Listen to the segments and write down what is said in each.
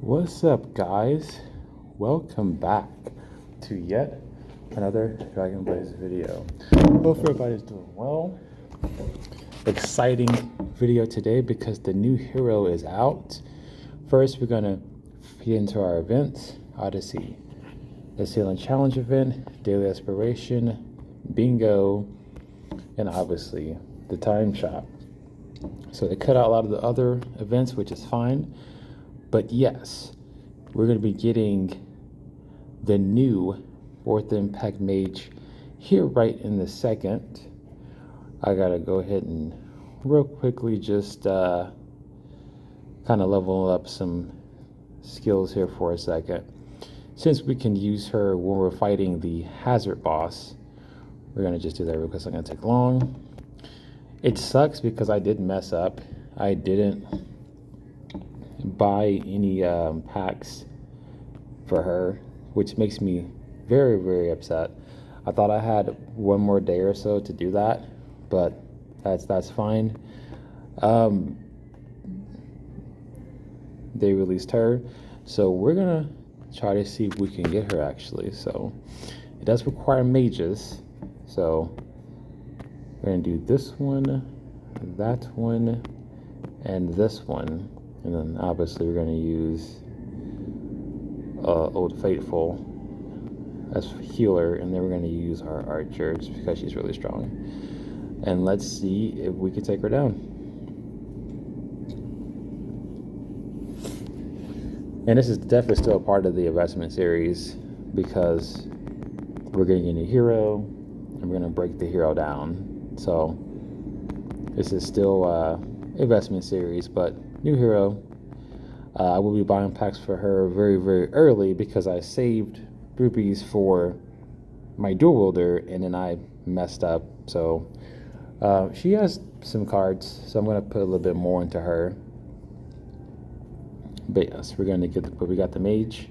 What's up, guys? Welcome back to yet another Dragon Blaze video. Hope everybody's doing well. Exciting video today because the new hero is out. First, we're gonna get into our events. Odyssey, the Sailing Challenge event, Daily Aspiration, Bingo, and obviously the Time Shop. So they cut out a lot of the other events, which is fine. But yes, we're going to be getting the new 4th Impact Mage here right in the second. I got to go ahead and real quickly just kind of level up some skills here for a second. Since we can use her when we're fighting the Hazard boss, we're going to just do that real quick. It's not going to take long. It sucks because I did mess up. I didn't buy any packs for her, which makes me very, very upset. I thought I had one more day or so to do that, but that's fine. They released her, so we're gonna try to see if we can get her actually. So it does require mages, so we're gonna do this one, that one, and this one. And then obviously we're going to use Old Faithful as healer, and then we're going to use our archer just because she's really strong. And let's see if we can take her down. And this is definitely still a part of the investment series because we're getting a new hero and we're going to break the hero down. So this is still investment series, but new hero. I will be buying packs for her very, very early because I saved rupees for my dual wielder and then I messed up. So she has some cards, so I'm going to put a little bit more into her. But yes, we're going to get we got the mage,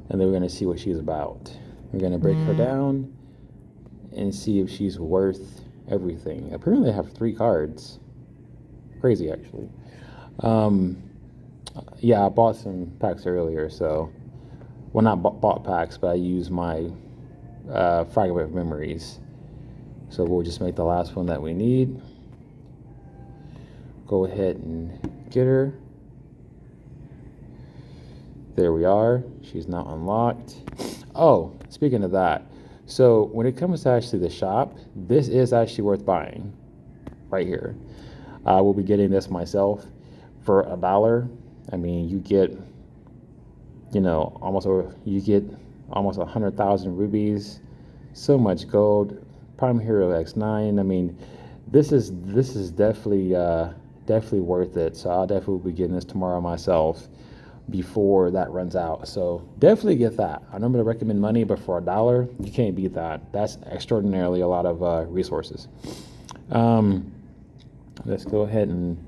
and then we're going to see what she's about. We're going to break her down and see if she's worth everything. Apparently I have 3 cards. Crazy, actually. Yeah, I bought some packs earlier, so well, not bought packs, but I used my fragment of memories. So we'll just make the last one that we need. Go ahead and get her. There we are. She's now unlocked. Oh, speaking of that, so when it comes to actually the shop, this is actually worth buying right here. I will be getting this myself for $1. I mean, you get, almost 100,000 rubies, so much gold, Prime Hero X9. I mean, this is definitely worth it. So I'll definitely be getting this tomorrow myself before that runs out. So definitely get that. I normally recommend money, but for $1, you can't beat that. That's extraordinarily a lot of resources. Let's go ahead and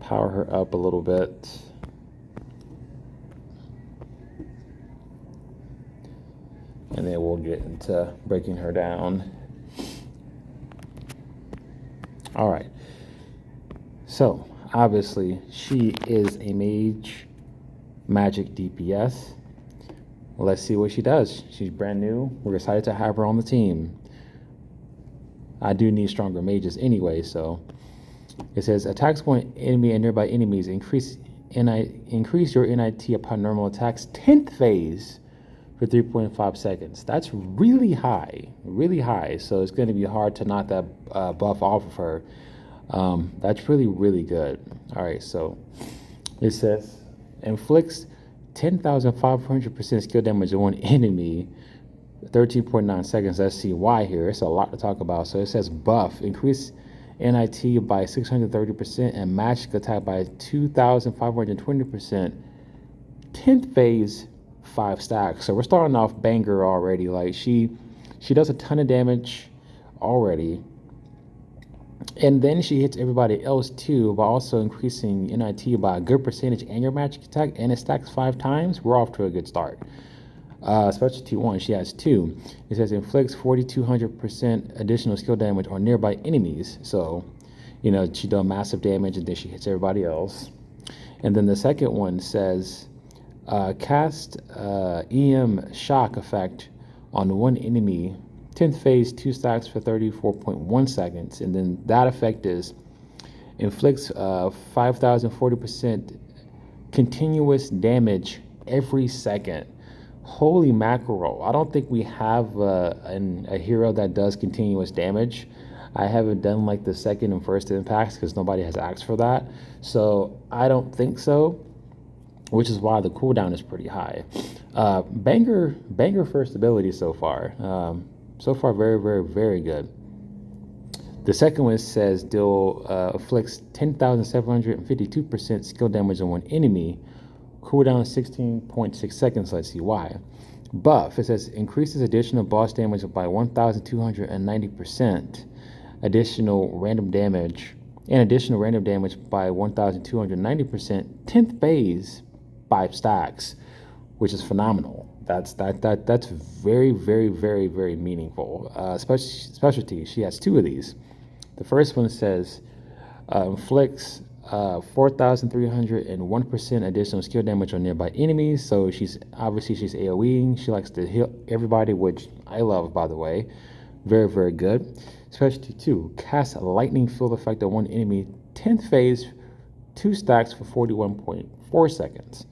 power her up a little bit. And then we'll get into breaking her down. All right. So, obviously, she is a magic DPS. Let's see what she does. She's brand new. We're excited to have her on the team. I do need stronger mages anyway, so it says attacks one enemy and nearby enemies increase your NIT upon normal attacks 10th phase for 3.5 seconds. That's really high, really high. So it's going to be hard to knock that buff off of her. That's really, really good. All right, so it says inflicts 10,500% skill damage on one enemy. 13.9 seconds. Let's see why here. It's a lot to talk about. So it says buff increase NIT by 630% and magic attack by 2,520%. 10th phase, 5 stacks. So we're starting off banger already. Like she does a ton of damage already, and then she hits everybody else too by also increasing NIT by a good percentage and your magic attack, and it stacks 5 times. We're off to a good start. Specialty 1, she has 2. It says inflicts 4,200% additional skill damage on nearby enemies. So, she does massive damage and then she hits everybody else. And then the second one says Cast EM shock effect on one enemy. 10th phase, 2 stacks for 34.1 seconds. And then that effect is inflicts 5,040% continuous damage every second. Holy mackerel. I don't think we have a hero that does continuous damage. I haven't done like the second and first impacts because nobody has asked for that. So I don't think so, which is why the cooldown is pretty high. Banger first ability so far. So far, very, very, very good. The second one says deal afflicts 10,752% skill damage on one enemy. Cooldown 16.6 seconds. Let's see why. Buff, it says increases additional boss damage by 1,290%. Additional random damage by 1,290%. 10th phase, 5 stacks, which is phenomenal. That's very, very, very, very meaningful. Specialty, she has 2 of these. The first one says inflicts 4,301% additional skill damage on nearby enemies. So she's AoEing. She likes to heal everybody, which I love, by the way. Very, very good. Specialty 2, cast a lightning field effect on one enemy. 10th phase, 2 stacks for 41.4 seconds.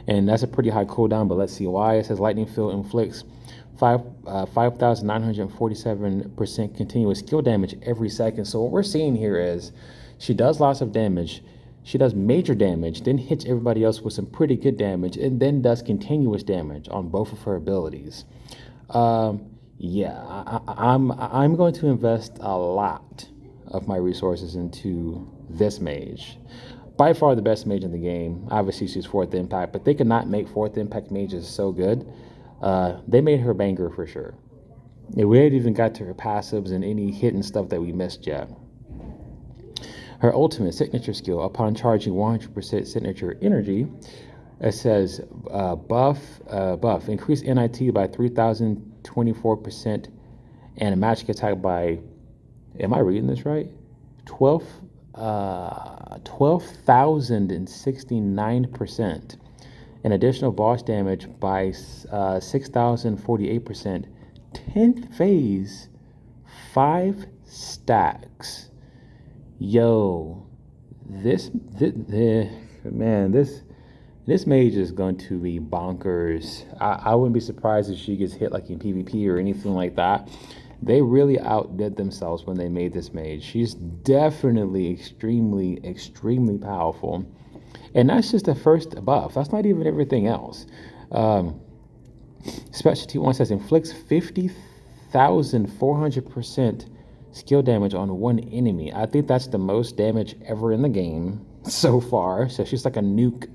And that's a pretty high cooldown, but let's see why. It says lightning field inflicts 5,947% continuous skill damage every second. So what we're seeing here is she does lots of damage. She does major damage, then hits everybody else with some pretty good damage, and then does continuous damage on both of her abilities. Yeah, I'm going to invest a lot of my resources into this mage. By far the best mage in the game. Obviously, she's 4th impact, but they could not make 4th impact mages so good. They made her banger for sure. And we hadn't even got to her passives and any hidden stuff that we missed yet. Her ultimate signature skill, upon charging 100% signature energy, it says buff, increase NIT by 3,024% and a magic attack by, am I reading this right? 12,069%. And additional boss damage by 6,048%. 10th phase, 5 stacks. Yo, this mage is going to be bonkers. I wouldn't be surprised if she gets hit like in PvP or anything like that. They really outdid themselves when they made this mage. She's definitely extremely, extremely powerful. And that's just the first buff. That's not even everything else. Specialty 1 says inflicts 50,400% skill damage on one enemy. I think that's the most damage ever in the game so far. So she's like a nuke,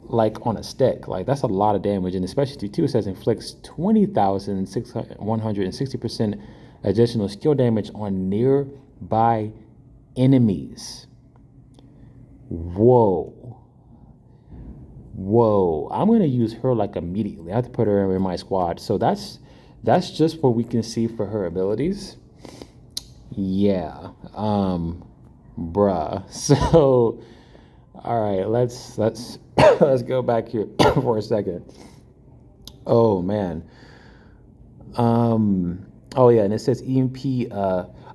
like on a stick. Like that's a lot of damage. And the specialty 2 says inflicts 20,160% additional skill damage on nearby enemies. Whoa, I'm going to use her like immediately. I have to put her in my squad. So that's just what we can see for her abilities. Yeah, bruh. So all right, let's let's go back here for a second. Oh man. Oh yeah, and it says EMP.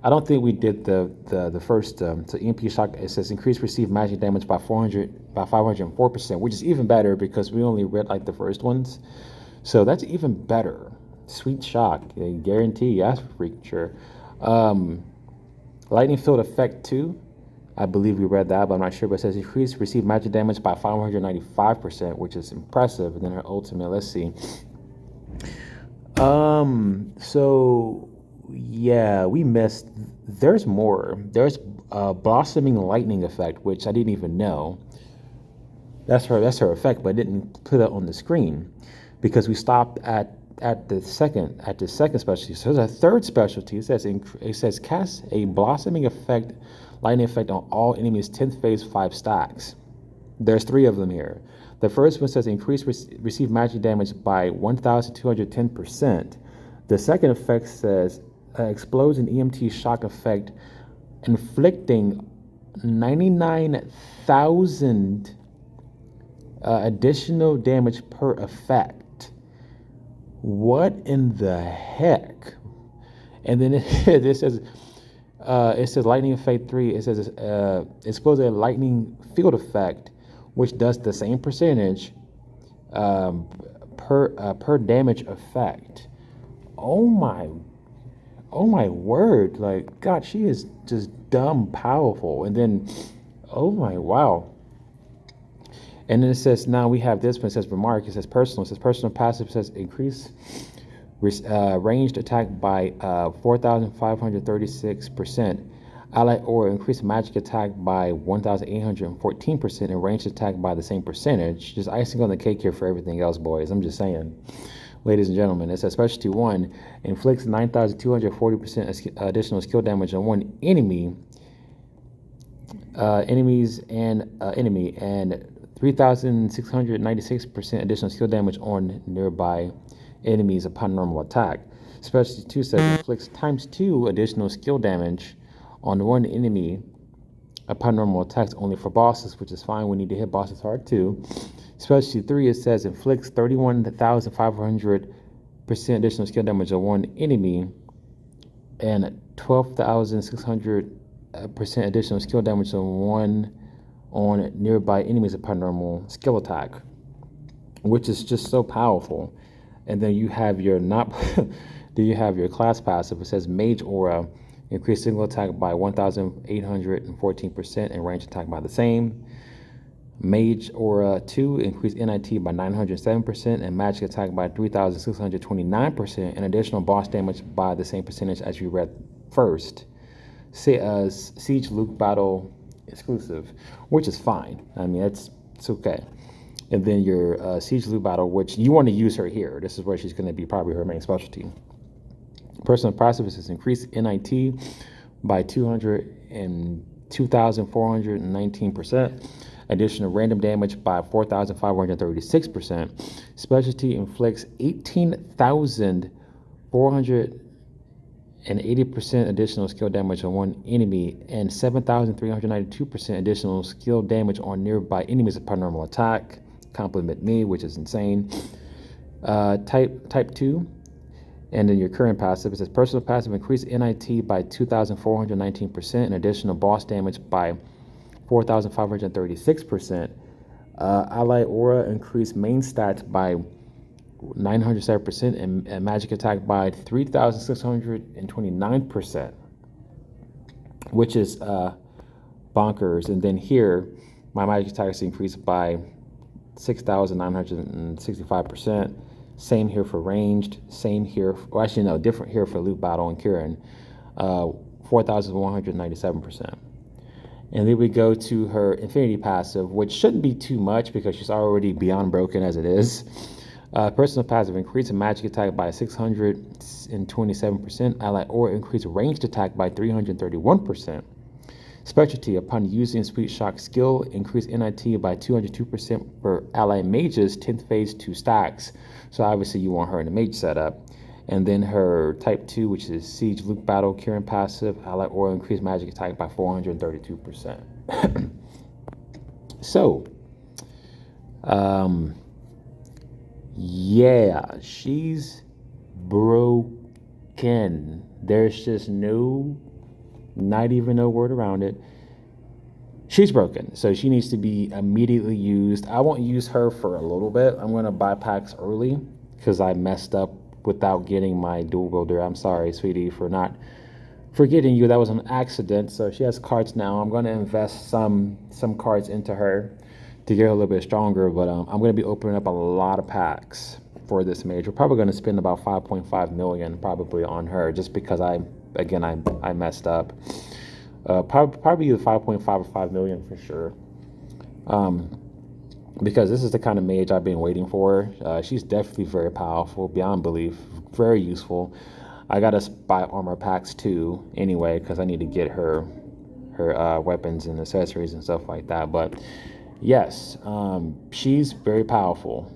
I don't think we did the first. So EMP shock. It says increase received magic damage by 504%, which is even better because we only read like the first ones. So that's even better. Sweet shock, a guarantee. That's for freaking sure. Lightning field effect 2. I believe we read that, but I'm not sure. But it says increase received magic damage by 595%, which is impressive. And then her ultimate. Let's see. So yeah, we missed. There's more. There's blossoming lightning effect, which I didn't even know. That's her effect, but I didn't put it on the screen because we stopped at the second specialty. So there's a third specialty. It says cast a blossoming effect, lightning effect on all enemies 10th phase 5 stacks. There's 3 of them here. The first one says increase receive magic damage by 1,210%. The second effect says explodes an EMT shock effect, inflicting 99,000 additional damage per effect. What in the heck? And then it says lightning effect 3. It says explodes a lightning field effect, which does the same percentage per damage effect. Oh my word! Like, God, she is just dumb powerful. And then, oh my wow. And then it says, now we have this one. It says remark. It says personal. It says personal passive. It says increase ranged attack by 4,536%. Ally or increase magic attack by 1,814% and ranged attack by the same percentage. Just icing on the cake here for everything else, boys. I'm just saying. Ladies and gentlemen, it says specialty 1 inflicts 9,240% additional skill damage on one enemy, and 3,696% additional skill damage on nearby enemies upon normal attack. Specialty 2 says inflicts ×2 additional skill damage on one enemy upon normal attacks only for bosses, which is fine. We need to hit bosses hard too. Specialty 3, it says inflicts 31,500% additional skill damage on one enemy and 12,600% additional skill damage on nearby enemies upon normal skill attack, which is just so powerful. And then you have your class passive. It says mage aura, increase single attack by 1,814% and range attack by the same. Mage aura 2, increase NIT by 907% and magic attack by 3,629% and additional boss damage by the same percentage as you read first. Siege Luke battle exclusive, which is fine. I mean, it's okay. And then your Siege Loot battle, which you want to use her here. This is where she's going to be probably her main specialty. Personal passive is increase NIT by 2,419%. Additional random damage by 4,536%. Specialty inflicts 18,480% additional skill damage on one enemy and 7,392% additional skill damage on nearby enemies upon normal attack. Compliment me, which is insane. Type 2, and then your current passive, it says personal passive increase NIT by 2,419% and additional boss damage by 4,536%. Ally aura increase main stats by 907% and magic attack by 3,629%, which is bonkers. And then here, my magic attack is increased by 6,965%. Same here for ranged. Same here. Well, actually, no, different here for loot battle and Kieran. 4,197%. And then we go to her infinity passive, which shouldn't be too much because she's already beyond broken as it is. Personal passive increase magic attack by 627%. Ally or increase ranged attack by 331%. Specialty, upon using Sweet Shock skill, increase NIT by 202% for ally mages 10th phase 2 stacks. So obviously you want her in the mage setup. And then her type 2, which is Siege Luke battle, Kieran passive, ally or increase magic attack by 432%. So, yeah, she's broken. There's just not even a word around it. She's broken, so she needs to be immediately used. I won't use her for a little bit. I'm going to buy packs early because I messed up without getting my dual wielder. I'm sorry, sweetie, for not forgetting you. That was an accident. So she has cards now. I'm going to invest some cards into her to get her a little bit stronger, but I'm going to be opening up a lot of packs for this mage. We're probably going to spend about 5.5 million probably on her just because I messed up. Probably either 5.5 or 5 million for sure. Because this is the kind of mage I've been waiting for. She's definitely very powerful, beyond belief, very useful. I gotta buy armor packs too, anyway, because I need to get her weapons and accessories and stuff like that. But yes, she's very powerful,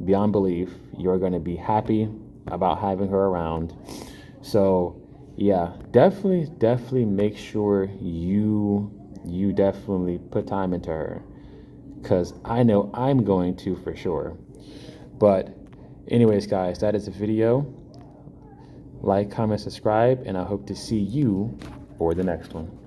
beyond belief. You're gonna be happy about having her around. So yeah, definitely make sure you definitely put time into her, because I know I'm going to for sure. But anyways, guys, that is the video. Like, comment, subscribe, and I hope to see you for the next one.